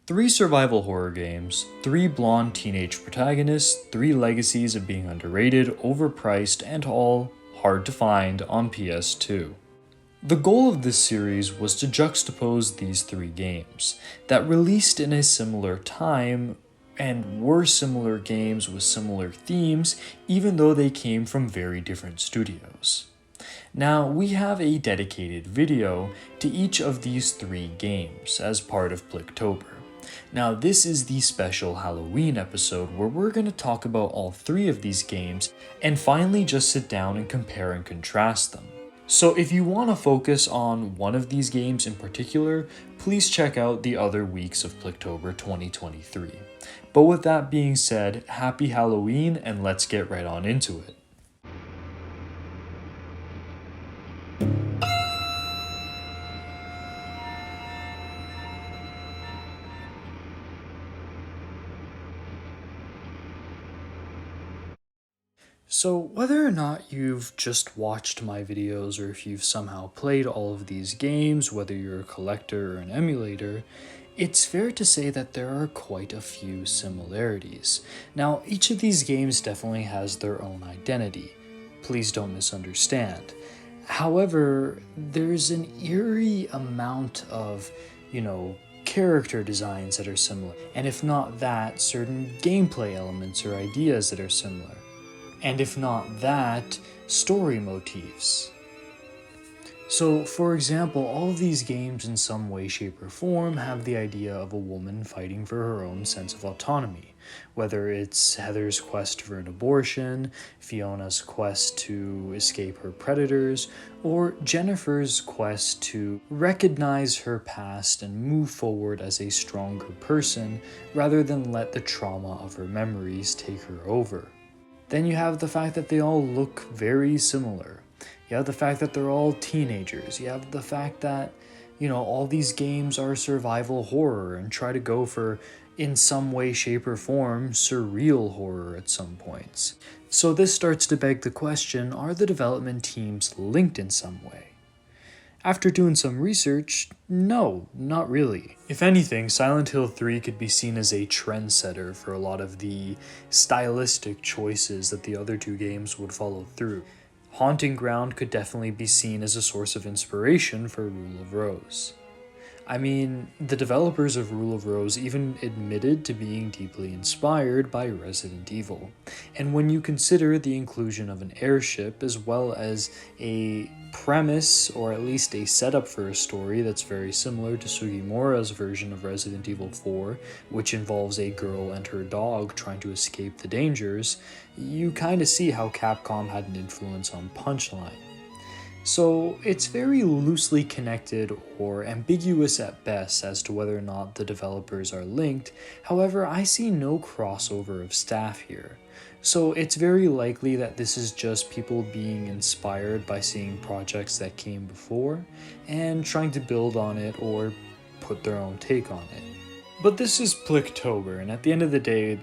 Three survival horror games, three blonde teenage protagonists, three legacies of being underrated, overpriced, and all hard to find on PS2. The goal of this series was to juxtapose these three games that released in a similar time and were similar games with similar themes, even though they came from very different studios. Now, we have a dedicated video to each of these three games as part of Blicktober. Now, this is the special Halloween episode where we're going to talk about all three of these games and finally just sit down and compare and contrast them. So if you want to focus on one of these games in particular, please check out the other weeks of Blicktober 2023. But with that being said, happy Halloween and let's get right on into it. So whether or not you've just watched my videos or if you've somehow played all of these games, whether you're a collector or an emulator, it's fair to say that there are quite a few similarities. Now, each of these games definitely has their own identity. Please don't misunderstand. However, there's an eerie amount of, character designs that are similar. And if not that, certain gameplay elements or ideas that are similar. And if not that, story motifs. So, for example, all of these games in some way, shape, or form have the idea of a woman fighting for her own sense of autonomy, whether it's Heather's quest for an abortion, Fiona's quest to escape her predators, or Jennifer's quest to recognize her past and move forward as a stronger person rather than let the trauma of her memories take her over. Then you have the fact that they all look very similar. You have the fact that they're all teenagers. You have the fact that, all these games are survival horror and try to go for, in some way, shape, or form, surreal horror at some points. So this starts to beg the question, are the development teams linked in some way? After doing some research, no, not really. If anything, Silent Hill 3 could be seen as a trendsetter for a lot of the stylistic choices that the other two games would follow through. Haunting Ground could definitely be seen as a source of inspiration for Rule of Rose. I mean, the developers of Rule of Rose even admitted to being deeply inspired by Resident Evil. And when you consider the inclusion of an airship as well as a premise, or at least a setup for a story that's very similar to Sugimura's version of Resident Evil 4, which involves a girl and her dog trying to escape the dangers, you kinda see how Capcom had an influence on Punchline. So it's very loosely connected or ambiguous at best as to whether or not the developers are linked. However, I see no crossover of staff here. So it's very likely that this is just people being inspired by seeing projects that came before and trying to build on it or put their own take on it. But this is Blicktober, and at the end of the day,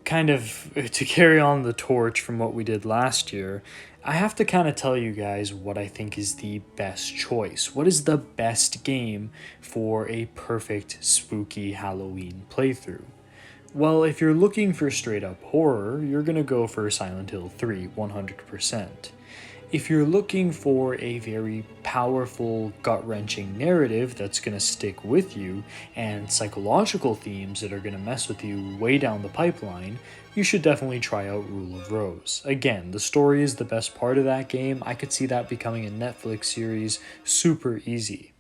to carry on the torch from what we did last year, I have to kind of tell you guys what I think is the best choice. What is the best game for a perfect spooky Halloween playthrough? Well, if you're looking for straight up horror, you're gonna go for Silent Hill 3, 100%. If you're looking for a very powerful, gut-wrenching narrative that's going to stick with you and psychological themes that are going to mess with you way down the pipeline, you should definitely try out Rule of Rose. Again, the story is the best part of that game. I could see that becoming a Netflix series super easy.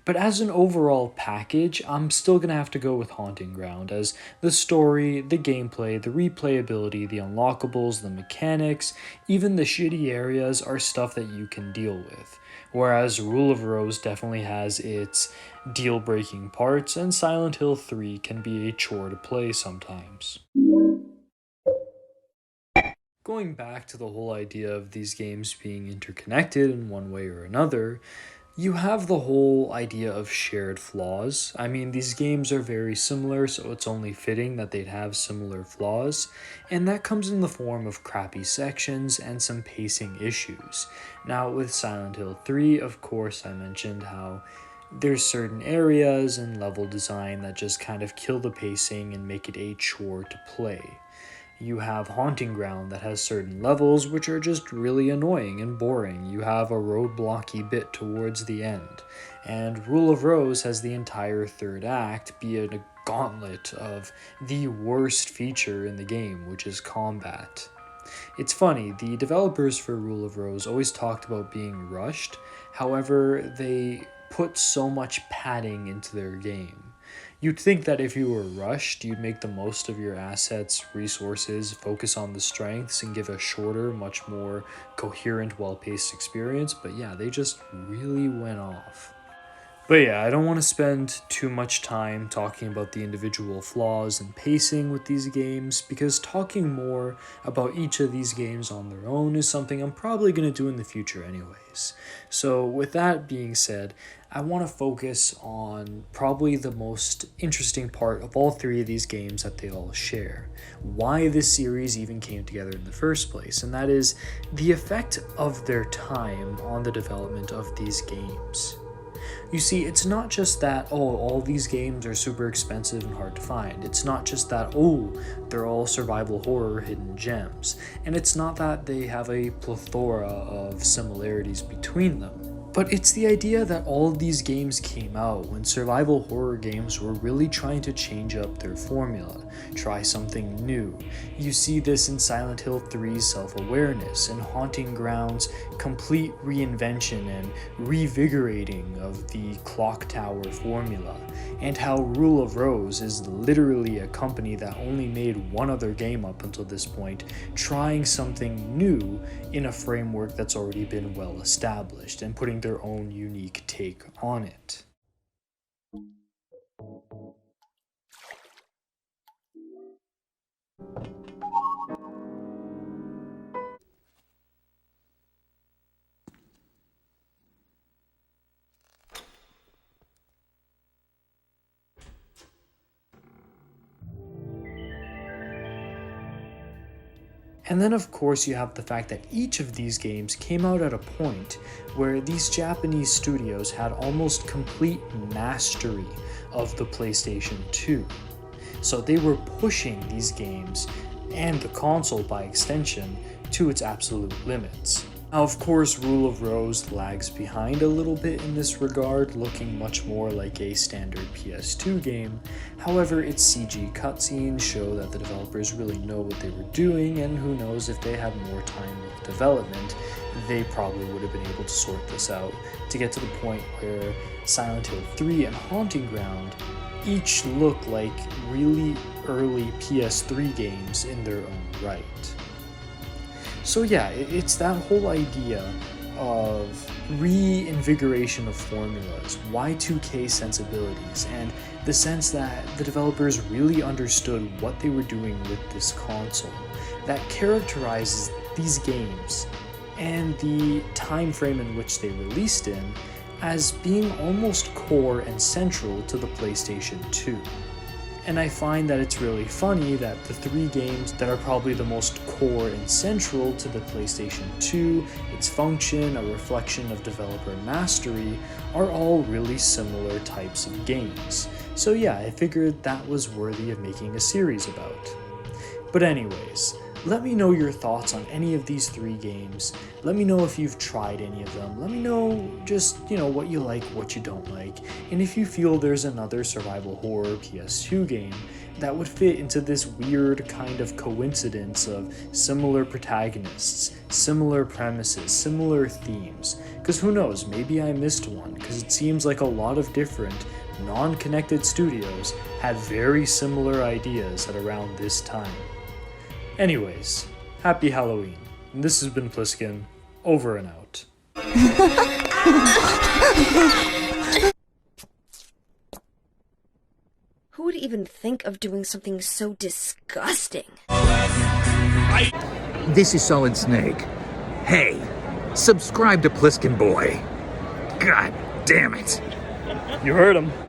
But as an overall package, I'm still going to have to go with Haunting Ground, as the story, the gameplay, the replayability, the unlockables, the mechanics, even the shitty areas are stuff that you can deal with. Whereas Rule of Rose definitely has its deal-breaking parts, and Silent Hill 3 can be a chore to play sometimes. Going back to the whole idea of these games being interconnected in one way or another, you have the whole idea of shared flaws. I mean, these games are very similar, so it's only fitting that they'd have similar flaws, and that comes in the form of crappy sections and some pacing issues. Now, with Silent Hill 3, of course, I mentioned how There's certain areas and level design that just kind of kill the pacing and make it a chore to play. You have Haunting Ground that has certain levels which are just really annoying and boring. You have a roadblocky bit towards the end. And Rule of Rose has the entire third act be a gauntlet of the worst feature in the game, which is combat. It's funny, the developers for Rule of Rose always talked about being rushed, however, they put so much padding into their game. You'd think that if you were rushed, you'd make the most of your assets, resources, focus on the strengths, and give a shorter, much more coherent, well-paced experience, but yeah, they just really went off. But yeah, I don't want to spend too much time talking about the individual flaws and pacing with these games, because talking more about each of these games on their own is something I'm probably going to do in the future anyways. So with that being said, I want to focus on probably the most interesting part of all three of these games that they all share. Why this series even came together in the first place, and that is the effect of their time on the development of these games. You see, it's not just that, all these games are super expensive and hard to find. It's not just that, they're all survival horror hidden gems. And it's not that they have a plethora of similarities between them. But it's the idea that all of these games came out when survival horror games were really trying to change up their formula, try something new. You see this in Silent Hill 3's self-awareness, and Haunting Ground's complete reinvention and revigorating of the clock tower formula, and how Rule of Rose is literally a company that only made one other game up until this point, trying something new in a framework that's already been well established and putting their own unique take on it. And then of course you have the fact that each of these games came out at a point where these Japanese studios had almost complete mastery of the PlayStation 2. So they were pushing these games, and the console by extension, to its absolute limits. Now of course Rule of Rose lags behind a little bit in this regard, looking much more like a standard PS2 game. However, its CG cutscenes show that the developers really know what they were doing, and who knows, if they had more time with development, they probably would have been able to sort this out to get to the point where Silent Hill 3 and Haunting Ground each look like really early PS3 games in their own right. So yeah, it's that whole idea of reinvigoration of formulas, Y2K sensibilities, and the sense that the developers really understood what they were doing with this console that characterizes these games and the time frame in which they released in as being almost core and central to the PlayStation 2. And I find that it's really funny that the three games that are probably the most core and central to the PlayStation 2, its function, a reflection of developer mastery, are all really similar types of games. So yeah, I figured that was worthy of making a series about. But anyways, let me know your thoughts on any of these three games. Let me know if you've tried any of them. Let me know just, what you like, what you don't like. And if you feel there's another survival horror PS2 game that would fit into this weird kind of coincidence of similar protagonists, similar premises, similar themes. Because who knows, maybe I missed one, because it seems like a lot of different non-connected studios had very similar ideas at around this time. Anyways, happy Halloween. And this has been Pliskin, over and out. Who would even think of doing something so disgusting? This is Solid Snake. Hey, subscribe to Pliskin Boy. God damn it. You heard him.